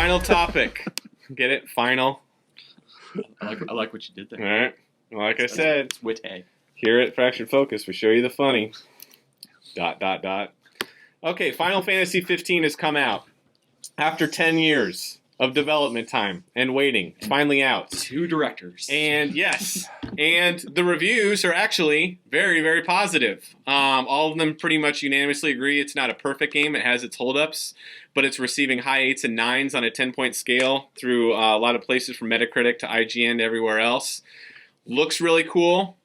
final topic. Get it? Final. I like what you did there. All right. Like I said, It's witty. here at Fraction Focus, we show you the funny. ... Okay, Final Fantasy 15 has come out. After 10 years of development time and waiting, it's finally out. 2 directors. And yes, and the reviews are actually very, very positive. All of them pretty much unanimously agree it's not a perfect game. It has its holdups, but it's receiving high 8s and 9s on a 10-point scale through a lot of places from Metacritic to IGN to everywhere else. Looks really cool.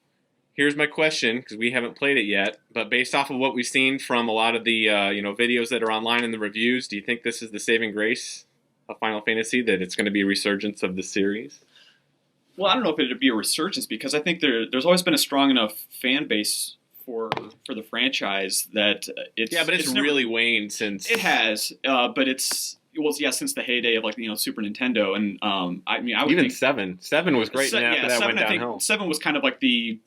Here's my question, because we haven't played it yet, but based off of what we've seen from a lot of the videos that are online and the reviews, do you think this is the saving grace of Final Fantasy, that it's going to be a resurgence of the series? Well, I don't know if it would be a resurgence, because I think there's always been a strong enough fan base for the franchise that it's... Yeah, but it's really waned since... It has, but it's... Well, yeah, since the heyday of Super Nintendo, and I would even think 7 was great, and after that 7, went downhill. I think 7 was kind of like the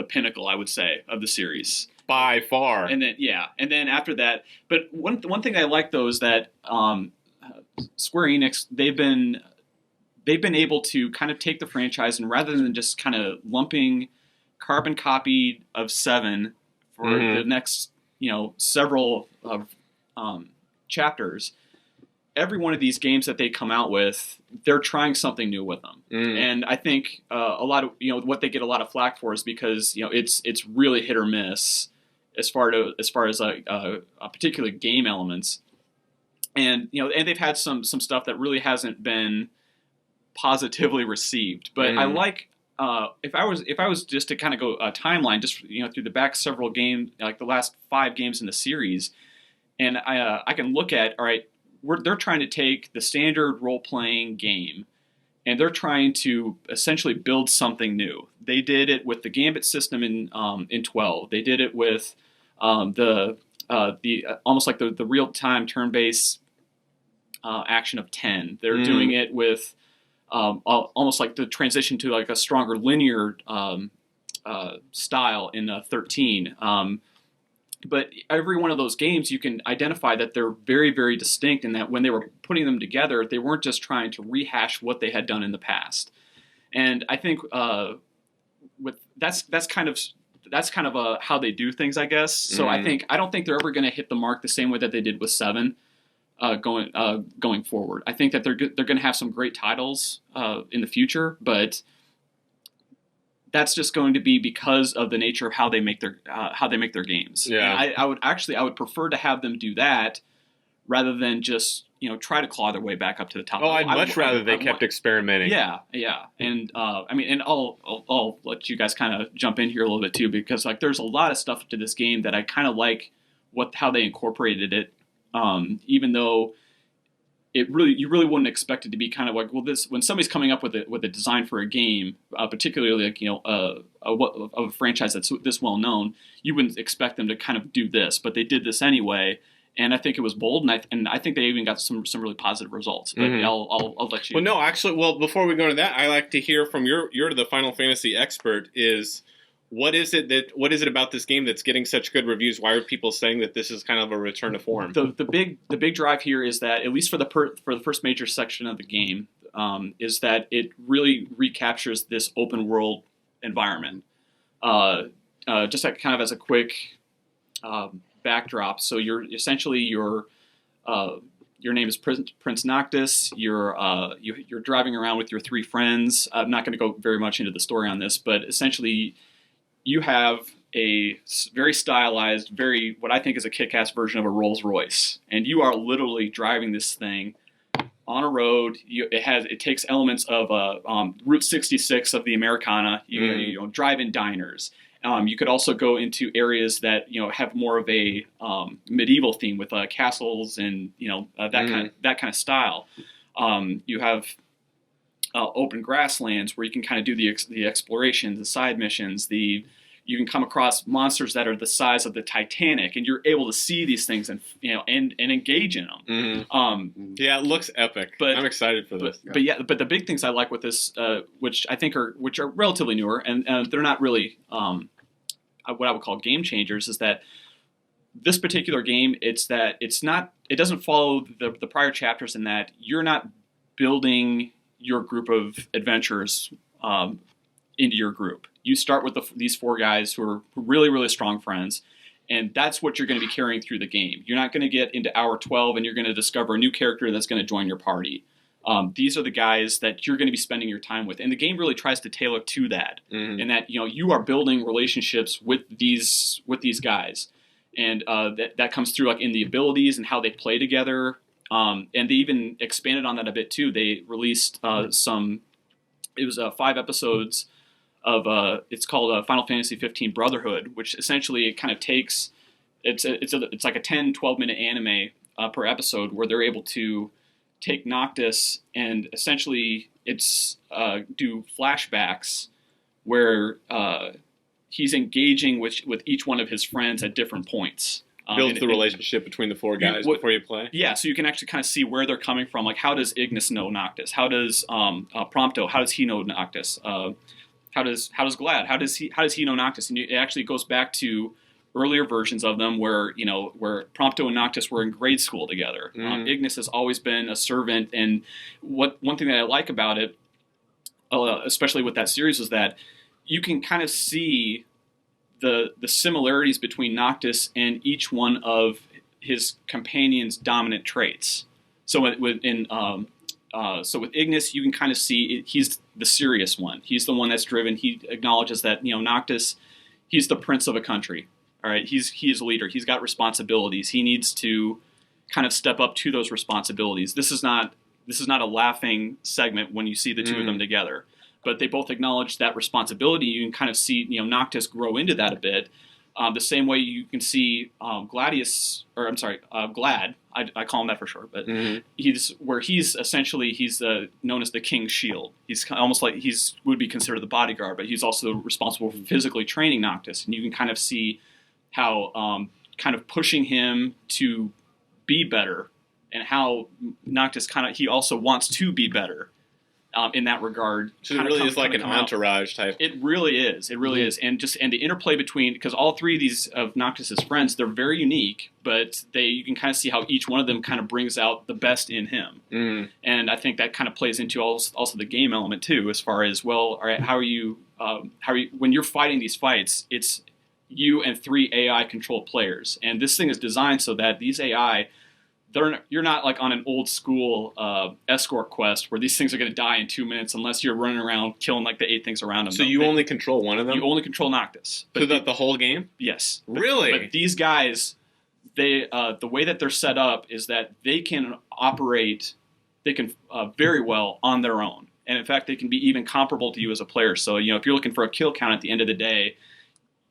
pinnacle, I would say, of the series by far. And then after that, but one thing I like though is that Square Enix, they've been able to kind of take the franchise, and rather than just kind of lumping carbon copy of 7 for the next several chapters, every one of these games that they come out with, they're trying something new with them. And I think a lot of what they get a lot of flack for is because it's really hit or miss as far as particular game elements, and and they've had some stuff that really hasn't been positively received. But I like if I was just to kind of go a timeline just through the back several games, like the last 5 games in the series, and I can look at, all right, they're trying to take the standard role-playing game, and they're trying to essentially build something new. They did it with the Gambit system in 12. They did it with the almost like the real-time turn-based action of 10. They're doing it with almost like the transition to like a stronger linear style in 13. But every one of those games, you can identify that they're very, very distinct, and that when they were putting them together, they weren't just trying to rehash what they had done in the past. And I think that's kind of how they do things, I guess. So I don't think they're ever going to hit the mark the same way that they did with 7 going forward. I think that they're going to have some great titles in the future, but that's just going to be because of the nature of how they make their games. Yeah, and I would prefer to have them do that rather than just try to claw their way back up to the top. Oh, I'd much rather they kept experimenting. Yeah, and and I'll let you guys kind of jump in here a little bit too, because like there's a lot of stuff to this game that I kind of like how they incorporated it, even though you really wouldn't expect it to be kind of like, well, this, when somebody's coming up with a design for a game, particularly like a franchise that's this well known, you wouldn't expect them to kind of do this, but they did this anyway, and I think it was bold, and I think they even got some really positive results. But I'll let you. Well, no, actually, before we go to that, I like to hear from you're the Final Fantasy expert. What is it about this game that's getting such good reviews? Why are people saying that this is kind of a return to form? The big drive here is that, at least for the first major section of the game, is that it really recaptures this open world environment. Just like kind of as a quick backdrop. So you're essentially your name is Prince Noctis. You're driving around with your 3 friends. I'm not going to go very much into the story on this, but essentially, you have a very stylized, what I think is a kick-ass version of a Rolls Royce, and you are literally driving this thing on a road. It takes elements of Route 66 of the Americana. You drive-in diners. You could also go into areas that have more of a medieval theme with castles and that kind of style. You have open grasslands where you can kind of do the exploration, the side missions, you can come across monsters that are the size of the Titanic, and you're able to see these things and engage in them. Yeah, it looks epic. But I'm excited for this. But the big things I like with this, which are relatively newer, and they're not really what I would call game changers, is that this particular game, it doesn't follow the prior chapters in that you're not building your group of adventurers into your group. You start with these 4 guys who are really, really strong friends, and that's what you're going to be carrying through the game. You're not going to get into hour 12 and you're going to discover a new character that's going to join your party. These are the guys that you're going to be spending your time with, and the game really tries to tailor to that. And that you are building relationships with these guys, and that comes through like in the abilities and how they play together. And they even expanded on that a bit too. They released some. It was 5 episodes of it's called Final Fantasy 15 Brotherhood, which essentially it kind of takes it's like a 10-12 minute anime per episode where they're able to take Noctis and essentially do flashbacks where he's engaging with each one of his friends at different points. Builds the relationship between the 4 guys before you play. Yeah, so you can actually kind of see where they're coming from. Like, how does Ignis know Noctis? How does Prompto? How does he know Noctis? How does Glad? How does he know Noctis? And it actually goes back to earlier versions of them where Prompto and Noctis were in grade school together. Ignis has always been a servant, and one thing that I like about it, especially with that series, is that you can kind of see the similarities between Noctis and each one of his companions' dominant traits. So with Ignis, you can kind of see he's the serious one. He's the one that's driven. He acknowledges that Noctis, he's the prince of a country. All right, he is a leader. He's got responsibilities. He needs to kind of step up to those responsibilities. This is not a laughing segment when you see the two of them together. But they both acknowledge that responsibility. You can kind of see, Noctis grow into that a bit. The same way you can see Glad. I call him that for short, but he's known as the King's Shield. He's almost like would be considered the bodyguard, but he's also responsible for physically training Noctis. And you can kind of see how kind of pushing him to be better, and how Noctis he also wants to be better. In that regard, so it really is like an entourage type. It really is. It really is, and the interplay between, because all 3 of these of Noctis's friends, they're very unique, but you can kind of see how each one of them kind of brings out the best in him, and I think that kind of plays into also the game element too, as far as all right, how are you when you're fighting these fights, it's you and 3 AI controlled players, and this thing is designed so that these AI. You're not like on an old school escort quest where these things are going to die in 2 minutes unless you're running around killing like the 8 things around them. So you only control one of them? You only control Noctis. But the whole game? Yes. Really? But these guys, the way that they're set up is that they can operate, very well on their own. And in fact, they can be even comparable to you as a player. So, if you're looking for a kill count at the end of the day,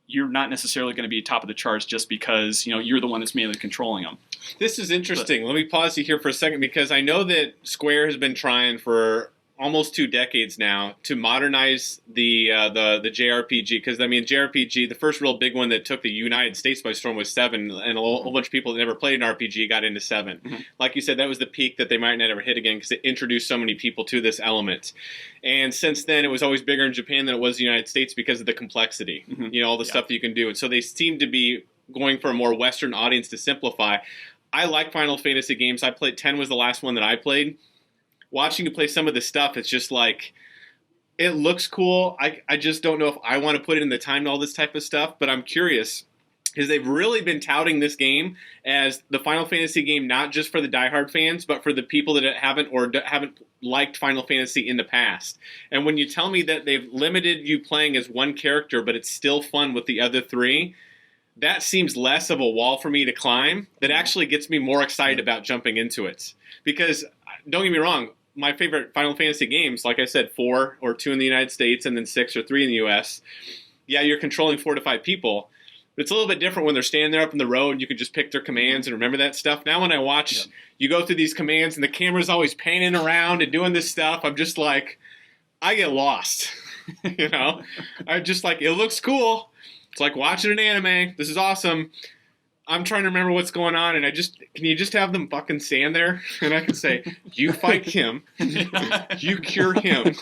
you're not necessarily going to be top of the charts just because, you're the one that's mainly controlling them. This is interesting. Let me pause you here for a second, because I know that Square has been trying for almost 2 decades now to modernize the JRPG. Because JRPG, the first real big one that took the United States by storm was 7, and a whole bunch of people that never played an RPG got into 7. Like you said, that was the peak that they might not ever hit again because it introduced so many people to this element. And since then, it was always bigger in Japan than it was in the United States because of the complexity. All the stuff that you can do. And so they seem to be going for a more Western audience to simplify. I like Final Fantasy games. I played 10 was the last one that I played. Watching you play some of this stuff, it's just like, it looks cool. I just don't know if I want to put in the time to all this type of stuff, but I'm curious, because they've really been touting this game as the Final Fantasy game, not just for the diehard fans, but for the people that haven't liked Final Fantasy in the past. And when you tell me that they've limited you playing as one character, but it's still fun with the other 3, that seems less of a wall for me to climb. That actually gets me more excited about jumping into it. Because, don't get me wrong, my favorite Final Fantasy games, like I said, 4 or 2 in the United States and then 6 or 3 in the US. Yeah, you're controlling 4 to 5 people. But it's a little bit different when they're standing there up in the road and you can just pick their commands and remember that stuff. Now when I watch you go through these commands and the camera's always panning around and doing this stuff, I'm just like, I get lost. I'm just like, it looks cool. It's like watching an anime. This is awesome. I'm trying to remember what's going on, and can you just have them fucking stand there? And I can say, you fight him, you cure him.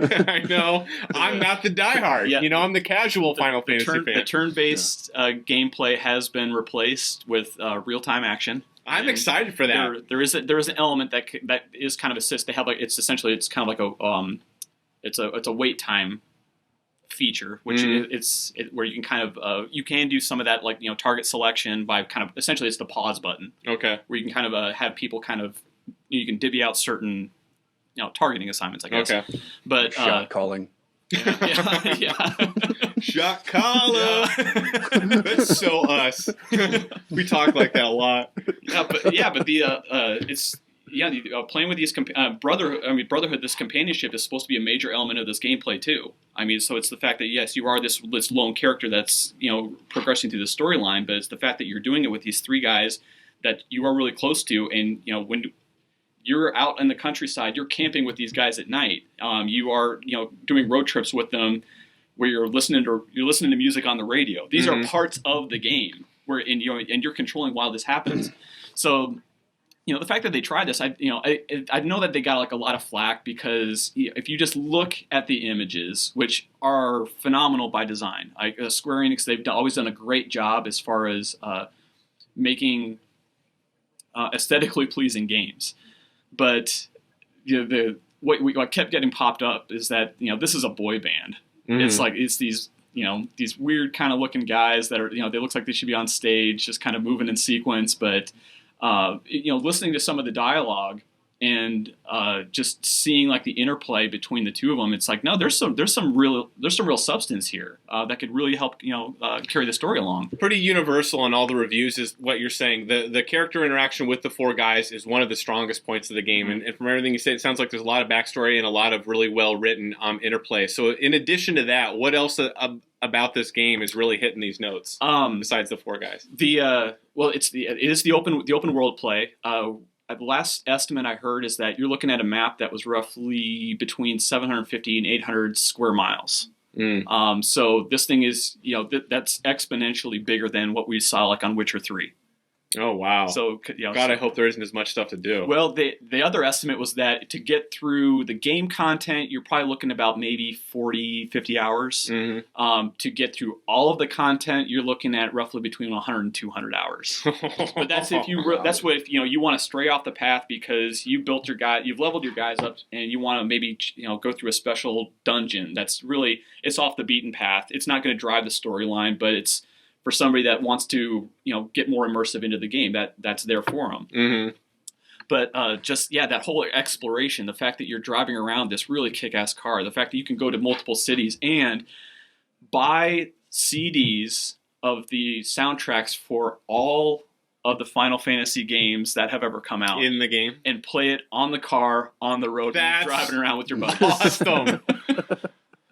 I know. I'm not the diehard. Yeah. You know, I'm the casual Final Fantasy fan. The turn-based gameplay has been replaced with real-time action. I'm excited for that. There is an element that is kind of assist. They have it's kind of like it's a wait time feature, which it's where you can kind of you can do some of that, like, target selection by kind of essentially it's the pause button. Okay. Where you can kind of have people kind of you can divvy out certain targeting assignments, I guess. Okay. But shot calling. Yeah. Shot caller. That's so us. We talk like that a lot. But it's playing with these Brotherhood. This companionship is supposed to be a major element of this gameplay too. I mean, so it's the fact that yes, you are this lone character that's progressing through the storyline, but it's the fact that you're doing it with these three guys that you are really close to, and when you're out in the countryside, you're camping with these guys at night. You are doing road trips with them, where you're listening to music on the radio. These are parts of the game and you're controlling while this happens. So the fact that they tried this, I know that they got like a lot of flack because if you just look at the images, which are phenomenal by design, like Square Enix, they've always done a great job as far as making aesthetically pleasing games. But what kept getting popped up is that this is a boy band. It's these these weird kind of looking guys that are they look like they should be on stage, just kind of moving in sequence. But listening to some of the dialogue and just seeing like the interplay between the two of them, it's like no, there's some real substance here that could really help carry the story along. Pretty universal in all the reviews is what you're saying. The character interaction with the four guys is one of the strongest points of the game, and from everything you say, it sounds like there's a lot of backstory and a lot of really well written interplay. So in addition to that, what else about this game is really hitting these notes besides the four guys? It is the open world play. The last estimate I heard is that you're looking at a map that was roughly between 750 and 800 square miles. So this thing is, that's exponentially bigger than what we saw like on Witcher 3. Oh, wow. So, God, I hope there isn't as much stuff to do. Well, the other estimate was that to get through the game content, you're probably looking about maybe 40, 50 hours. To get through all of the content, you're looking at roughly between 100 and 200 hours. But that's if you want to stray off the path because you've leveled your guys up, and you want to maybe go through a special dungeon that's really it's off the beaten path. It's not going to drive the storyline, but it's for somebody that wants to, get more immersive into the game, that's there for them. But that whole exploration, the fact that you're driving around this really kick-ass car, the fact that you can go to multiple cities and buy CDs of the soundtracks for all of the Final Fantasy games that have ever come out in the game and play it on the car, on the road, driving around with your buddies. Awesome.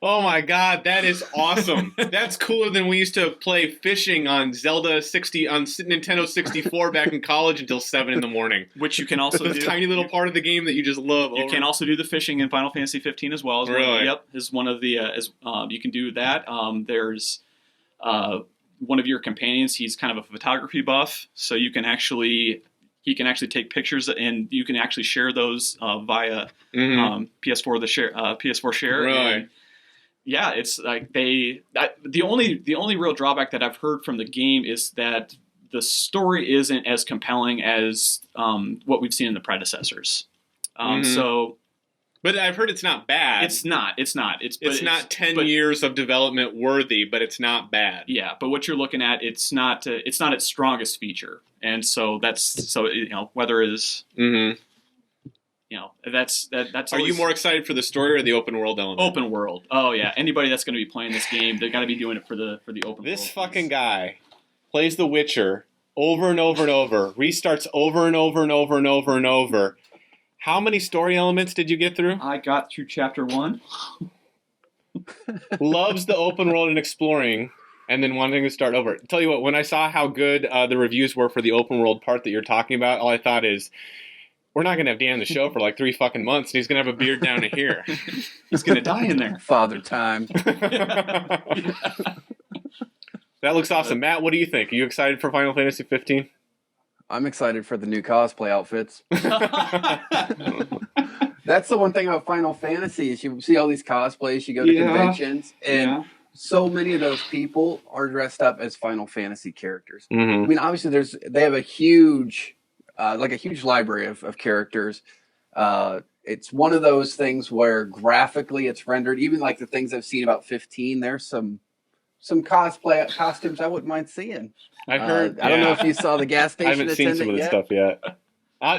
Oh my God, that is awesome! That's cooler than we used to play fishing on Nintendo 64 back in college until 7 in the morning. Which you can also do. This tiny little part of the game that you just love. You can also do the fishing in Final Fantasy 15 as well. Really? Yep, is one of the you can do that. There's one of your companions. He's kind of a photography buff, so he can actually take pictures, and you can actually share those via PS4 share. Right. And, yeah, it's like the only real drawback that I've heard from the game is that the story isn't as compelling as what we've seen in the predecessors. But I've heard it's not bad. It's not. It's not 10 years of development worthy, but it's not bad. Yeah, but what you're looking at, it's not its strongest feature, and so whether it is. That's. Are you more excited for the story or the open world element? Open world. Oh yeah. Anybody that's going to be playing this game, they're got to be doing it for the open world. This fucking guy plays The Witcher over and over and over, restarts over and over and over and over and over. How many story elements did you get through? I got through chapter 1. Loves the open world and exploring, and then wanting to start over. Tell you what, when I saw how good the reviews were for the open world part that you're talking about, all I thought is, we're not going to have Dan on the show for like 3 fucking months, and he's going to have a beard down to here. He's going to die in there. Father time. That looks awesome. Matt, what do you think? Are you excited for Final Fantasy 15? I'm excited for the new cosplay outfits. That's the one thing about Final Fantasy is you see all these cosplays, you go to Yeah. conventions, and Yeah. so many of those people are dressed up as Final Fantasy characters. Mhm. I mean, obviously, they have a huge, like a huge library of characters. It's one of those things where graphically it's rendered. Even like the things I've seen about 15, there's some cosplay costumes I wouldn't mind seeing. I heard. I don't know yeah. if you saw the gas I station haven't seen attendant some of this yet. stuff yet.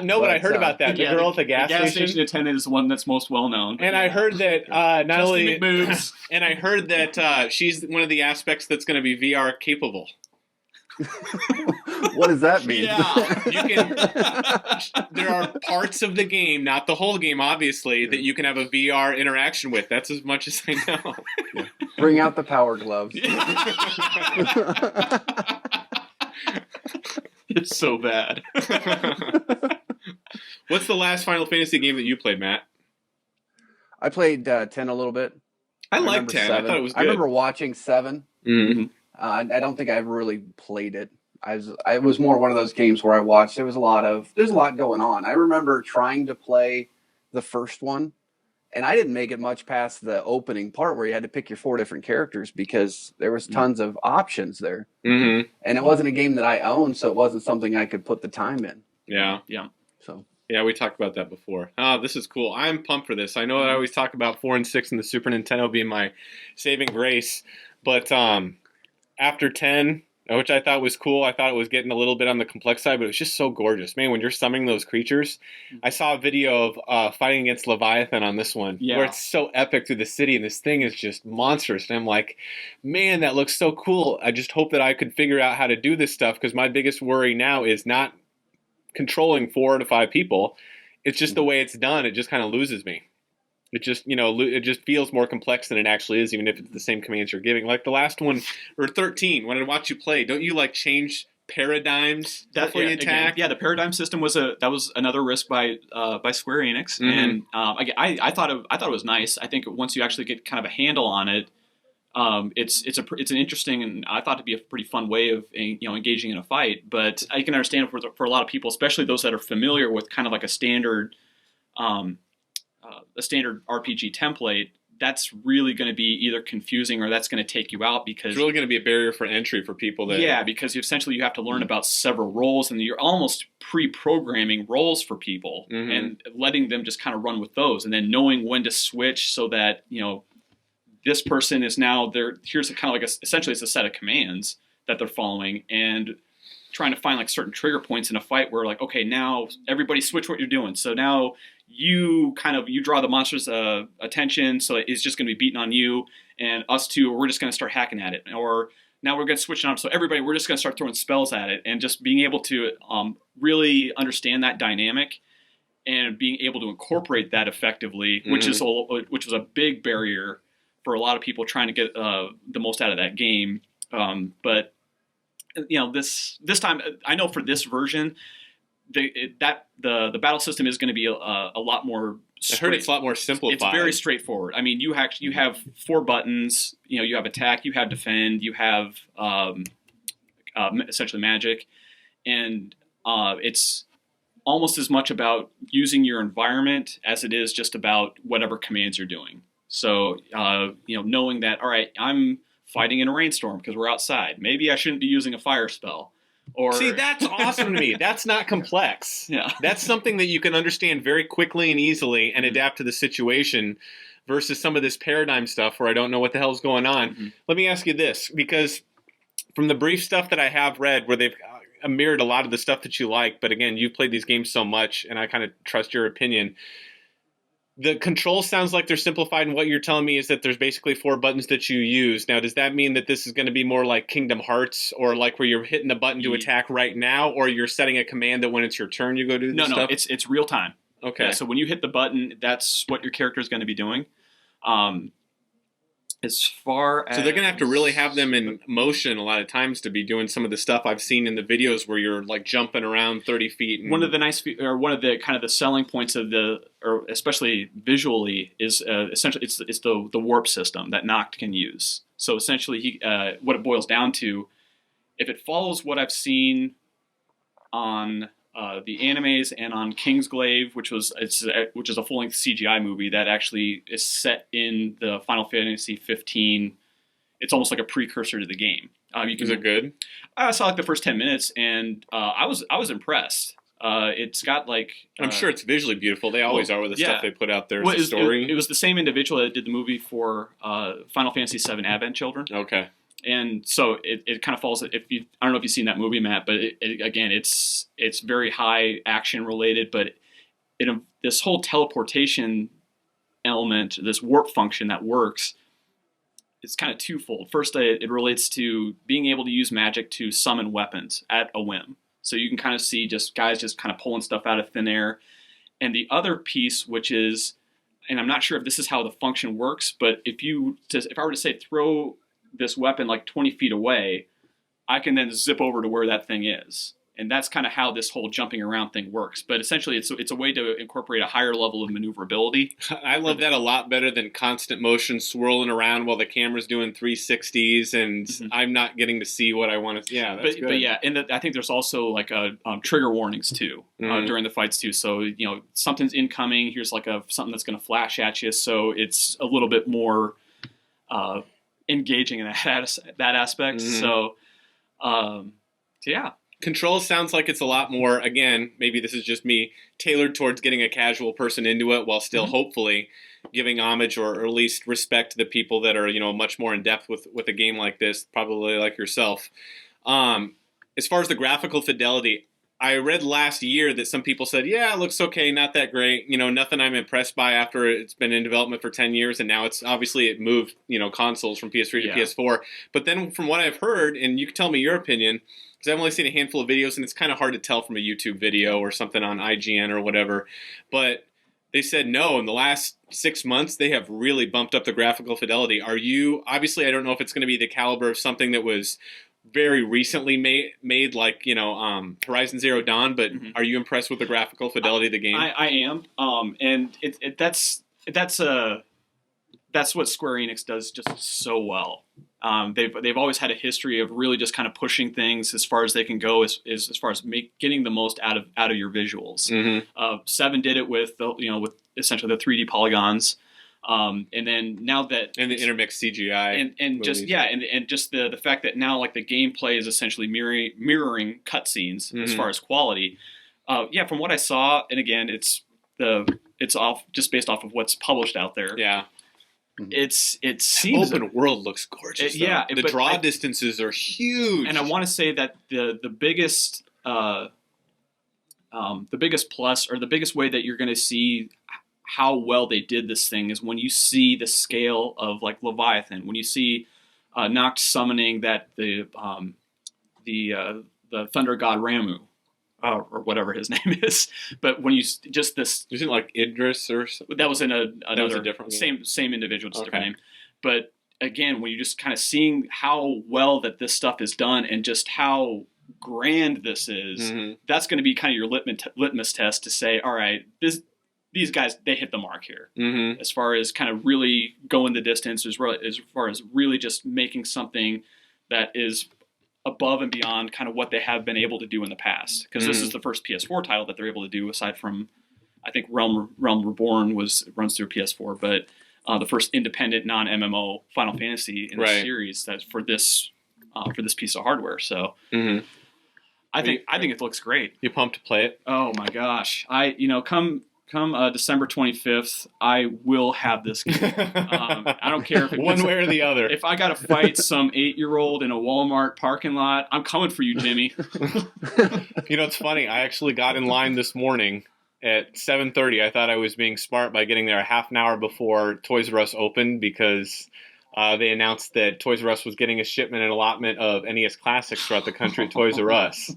No, but I heard about that. The Yeah, girl at the gas station. attendant is the one that's most well known. And I heard that not Justin only, McBoobs. and I heard that she's one of the aspects that's going to be VR capable. What does that mean? Yeah. You can. There are parts of the game, not the whole game, obviously, that you can have a VR interaction with. That's as much as I know. Bring out the power gloves. It's so bad. What's the last Final Fantasy game that you played, Matt? I played 10 a little bit. I liked remember 10. 7. I thought it was good. I remember watching 7. Mm-hmm. I don't think I ever really played it. I was more one of those games where I watched. There's a lot going on. I remember trying to play the first one, and I didn't make it much past the opening part where you had to pick your 4 different characters because there was tons of options there. Mm-hmm. And it wasn't a game that I owned, so it wasn't something I could put the time in. Yeah. Yeah. So Yeah, we talked about that before. Oh, this is cool. I'm pumped for this. I know I always talk about 4 and 6 and the Super Nintendo being my saving grace, but after 10, which I thought was cool, I thought it was getting a little bit on the complex side, but it was just so gorgeous. Man, when you're summoning those creatures, I saw a video of fighting against Leviathan on this one, where it's so epic through the city, and this thing is just monstrous. And I'm like, man, that looks so cool. I just hope that I could figure out how to do this stuff, because my biggest worry now is not controlling 4 to 5 people. It's just the way it's done. It just kind of loses me. It just, it just feels more complex than it actually is, even if it's the same commands you're giving. Like the last one, or 13, when I watch you play, don't you like change paradigms before you attack? Again, the paradigm system was another risk by Square Enix, and I thought it was nice. I think once you actually get kind of a handle on it, it's an interesting, and I thought to be a pretty fun way of engaging in a fight. But I can understand for a lot of people, especially those that are familiar with kind of like a standard RPG template, that's really going to be either confusing or that's going to take you out, because It's really going to be a barrier for entry for people. Because you have to learn about several roles, and you're almost pre-programming roles for people and letting them just kind of run with those, and then knowing when to switch so that this person is now there. Here's kind of like essentially it's a set of commands that they're following, and trying to find like certain trigger points in a fight where like, okay, now everybody switch what you're doing. So now you draw the monster's attention, so it's just going to be beating on you, and us two, we're just going to start hacking at it. Or now we're going to switch it up, so everybody, we're just going to start throwing spells at it, and just being able to really understand that dynamic and being able to incorporate that effectively, which was a big barrier for a lot of people trying to get the most out of that game. But this time, I know for this version, the battle system is going to be a lot more. I heard it's a lot more simplified. It's very straightforward. I mean, you have 4 buttons. You have attack, you have defend, you have essentially magic, and it's almost as much about using your environment as it is just about whatever commands you're doing. So knowing that, all right, I'm fighting in a rainstorm because we're outside. Maybe I shouldn't be using a fire spell. Or see, that's awesome to me. That's not complex. Yeah. That's something that you can understand very quickly and easily and adapt to the situation, versus some of this paradigm stuff where I don't know what the hell's going on. Let me ask you this, because from the brief stuff that I have read where they've mirrored a lot of the stuff that you like, but again, you've played these games so much and I kind of trust your opinion. The control sounds like they're simplified, and what you're telling me is that there's basically 4 buttons that you use. Now, does that mean that this is going to be more like Kingdom Hearts, or like where you're hitting the button to attack right now, or you're setting a command that when it's your turn you go do this stuff? No, it's real time. Okay. Yeah, so when you hit the button, that's what your character is going to be doing. As far as... So they're going to have to really have them in motion a lot of times to be doing some of the stuff I've seen in the videos where you're like jumping around 30 feet. And... One of the kind of the selling points of or especially visually, is essentially it's the warp system that Noct can use. So essentially, what it boils down to, if it follows what I've seen on the animes and on Kingsglaive, which is a full length CGI movie that actually is set in the Final Fantasy 15. It's almost like a precursor to the game. Is it good? I saw like the first 10 minutes, and I was impressed. It's got like I'm sure it's visually beautiful. They always are with the stuff they put out there. Well, as a story. It was the same individual that did the movie for Final Fantasy VII Advent Children. Okay. And so it kind of falls. I don't know if you've seen that movie, Matt, but again, it's very high action related, but this whole teleportation element, this warp function that works, it's kind of twofold. First, it relates to being able to use magic to summon weapons at a whim. So you can kind of see guys just kind of pulling stuff out of thin air. And the other piece, which is, and I'm not sure if this is how the function works, but if I were to say throw this weapon like 20 feet away, I can then zip over to where that thing is. And that's kind of how this whole jumping around thing works. But essentially, it's a way to incorporate a higher level of maneuverability. I love that a lot better than constant motion swirling around while the camera's doing 360s and I'm not getting to see what I want to. Yeah, that's good. But yeah, and I think there's also like trigger warnings too during the fights too. So something's incoming. Here's like something that's going to flash at you. So it's a little bit more engaging in that aspect. So yeah. Control sounds like it's a lot more, again, maybe this is just me, tailored towards getting a casual person into it while still hopefully giving homage or at least respect to the people that are, much more in depth with a game like this, probably like yourself. As far as the graphical fidelity, I read last year that some people said, yeah, it looks okay, not that great, nothing I'm impressed by after it's been in development for 10 years, and now it moved, consoles from PS3 to PS4. But then from what I've heard, and you can tell me your opinion, because I've only seen a handful of videos, and it's kind of hard to tell from a YouTube video or something on IGN or whatever. But they said no, in the last 6 months, they have really bumped up the graphical fidelity. Obviously, I don't know if it's going to be the caliber of something that was very recently made like, Horizon Zero Dawn, but are you impressed with the graphical fidelity of the game? I am. And that's what Square Enix does just so well. They've always had a history of really just kind of pushing things as far as they can go, as far as getting the most out of your visuals. 7 did it with with essentially the 3D polygons, and then now that and the intermixed CGI and just and just the fact that now like the gameplay is essentially mirroring cutscenes as far as quality. From what I saw, and again it's off just based off of what's published out there. Yeah. It seems open world looks gorgeous. The draw distances are huge, and I want to say that the biggest plus or the biggest way that you're going to see how well they did this thing is when you see the scale of like Leviathan, when you see Noct summoning that the thunder god Ramu. Or whatever his name is, but when you just this isn't it like Idris or something? That was in another that was a different same individual, just different name. But again, when you're just kind of seeing how well that this stuff is done and just how grand this is, that's going to be kind of your litmus test to say, all right, these guys, they hit the mark here as far as kind of really going the distance, as far as really just making something that is above and beyond kind of what they have been able to do in the past. Because this is the first PS4 title that they're able to do, aside from, I think, Realm Reborn runs through PS4, but the first independent non-MMO Final Fantasy in the series that's for this piece of hardware. So I think it looks great. You pumped to play it? Oh my gosh! Come December 25th, I will have this game. I don't care if one way or the other. If I got to fight some 8-year-old in a Walmart parking lot, I'm coming for you, Jimmy. It's funny. I actually got in line this morning at 7:30. I thought I was being smart by getting there a half an hour before Toys R Us opened because they announced that Toys R Us was getting a shipment and allotment of NES Classics throughout the country at Toys R Us.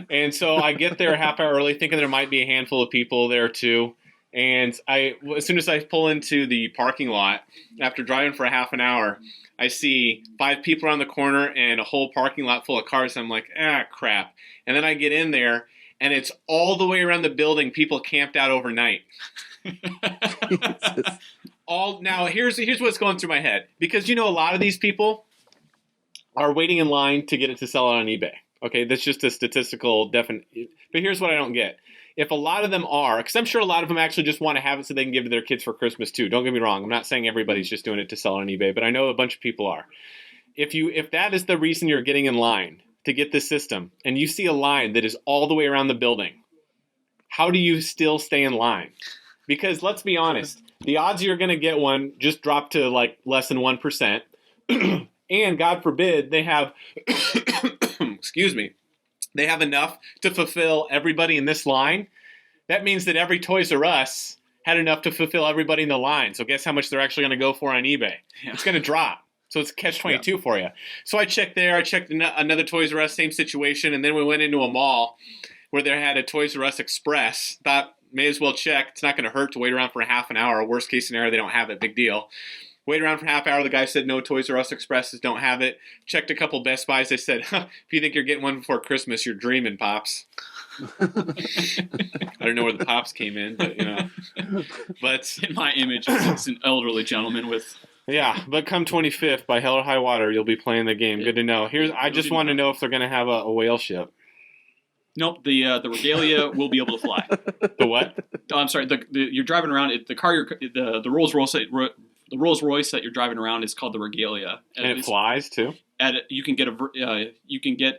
And so I get there a half hour early thinking there might be a handful of people there too. And as soon as I pull into the parking lot, after driving for a half an hour, I see 5 people around the corner and a whole parking lot full of cars. I'm like, crap. And then I get in there, and it's all the way around the building, people camped out overnight. Now, here's what's going through my head. Because, a lot of these people are waiting in line to get it to sell it on eBay. Okay, that's just a statistical definite. But here's what I don't get. If a lot of them are, because I'm sure a lot of them actually just want to have it so they can give to their kids for Christmas too. Don't get me wrong. I'm not saying everybody's just doing it to sell on eBay, but I know a bunch of people are. If that is the reason you're getting in line to get this system, and you see a line that is all the way around the building, how do you still stay in line? Because let's be honest, the odds you're going to get one just drop to like less than 1%. And God forbid they have, excuse me, they have enough to fulfill everybody in this line. That means that every Toys R Us had enough to fulfill everybody in the line. So guess how much they're actually going to go for on eBay? Yeah. It's going to drop. So it's catch-22 for you. So I checked there. I checked another Toys R Us, same situation. And then we went into a mall where they had a Toys R Us Express. Thought, may as well check. It's not going to hurt to wait around for a half an hour. Worst case scenario, they don't have it. Big deal. Wait around for a half hour. The guy said, no, Toys R Us Expresses don't have it. Checked a couple Best Buys. They said, if you think you're getting one before Christmas, you're dreaming, Pops. I don't know where the Pops came in, but, But in my image, it's an elderly gentleman with... Yeah, but come 25th, by hell or high water, you'll be playing the game. Good to know. I just want to know if they're going to have a whale ship. Nope, the Regalia will be able to fly. The what? Oh, I'm sorry. You're driving around. The Rolls Royce that you're driving around is called the Regalia, and it flies too. You can get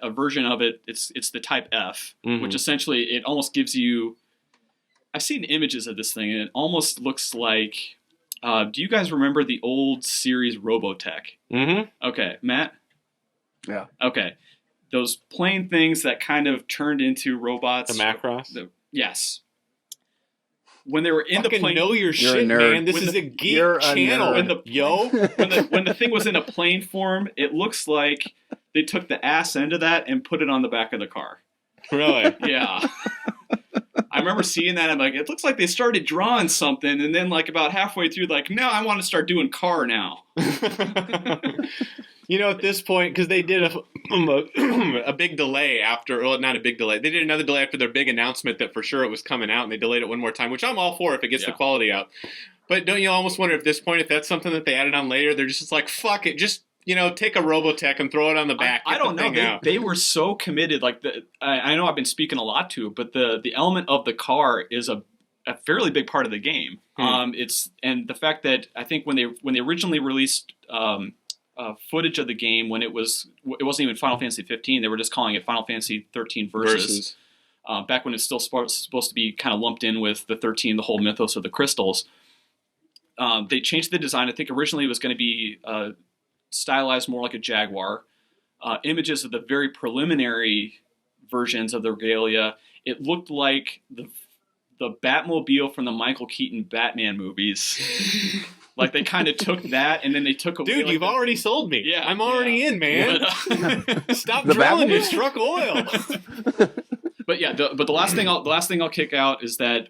a version of it. It's the Type F, which essentially it almost gives you. I've seen images of this thing, and it almost looks like. Do you guys remember the old series Robotech? Mm-hmm. Okay, Matt. Yeah. Okay. Those plane things that kind of turned into robots. The Macross? Yes. When they were in the plane... know your shit, man. This is a geek channel. When the thing was in a plane form, it looks like they took the ass end of that and put it on the back of the car. Really? Yeah. I remember seeing that. I'm like, it looks like they started drawing something, and then like about halfway through, like, no, I want to start doing car now. At this point, because they did a big delay after, well, not a big delay. They did another delay after their big announcement that for sure it was coming out, and they delayed it one more time, which I'm all for if it gets the quality up. But don't you almost wonder at this point if that's something that they added on later? They're just like, fuck it, just take a Robotech and throw it on the back. I don't know. They were so committed. Like I know I've been speaking a lot to it, but the element of the car is a fairly big part of the game. And the fact that I think when they originally released footage of the game when it wasn't even Final Fantasy 15, they were just calling it Final Fantasy 13 Versus. Back when it's still supposed to be kind of lumped in with the 13, the whole mythos of the crystals. They changed the design. I think originally it was going to be stylized more like a Jaguar. Images of the very preliminary versions of the Regalia, it looked like the Batmobile from the Michael Keaton Batman movies. Like they kind of took that and then they took away. Dude, you've already sold me. Yeah, I'm already in, man. Stop the drilling. You struck oil. But yeah, the last thing I'll kick out is that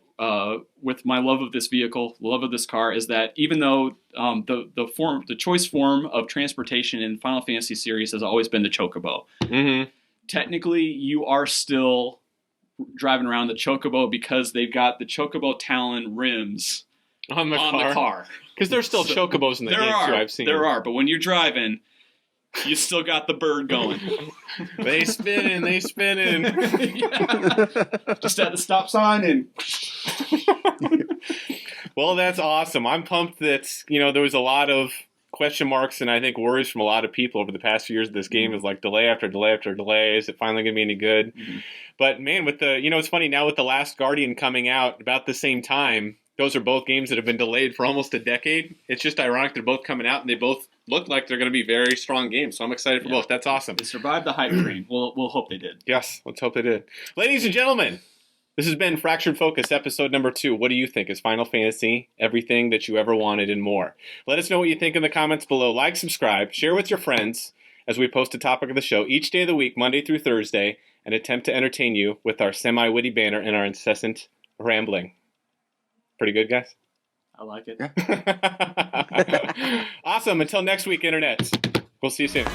with my love of this vehicle, love of this car, is that even though the choice form of transportation in Final Fantasy series has always been the Chocobo, technically you are still driving around the Chocobo because they've got the Chocobo Talon rims on the car. Because there's still Chocobos in the game too, I've seen. There are, but when you're driving, you still got the bird going. They spinning. Just at the stop sign and... Well, that's awesome. I'm pumped that, there was a lot of question marks and I think worries from a lot of people over the past few years of this game is like delay after delay after delay. Is it finally going to be any good? But man, with the, it's funny now with The Last Guardian coming out about the same time, those are both games that have been delayed for almost a decade. It's just ironic they're both coming out and they both look like they're going to be very strong games. So I'm excited for both. That's awesome. They survived the hype train. We'll hope they did. Yes, let's hope they did. Ladies and gentlemen, this has been Fractured Focus, episode number 2. What do you think? Is Final Fantasy everything that you ever wanted and more? Let us know what you think in the comments below. Like, subscribe, share with your friends as we post a topic of the show each day of the week, Monday through Thursday, and attempt to entertain you with our semi-witty banter and our incessant rambling. Pretty good, guys? I like it. Yeah. Awesome. Until next week, Internet. We'll see you soon.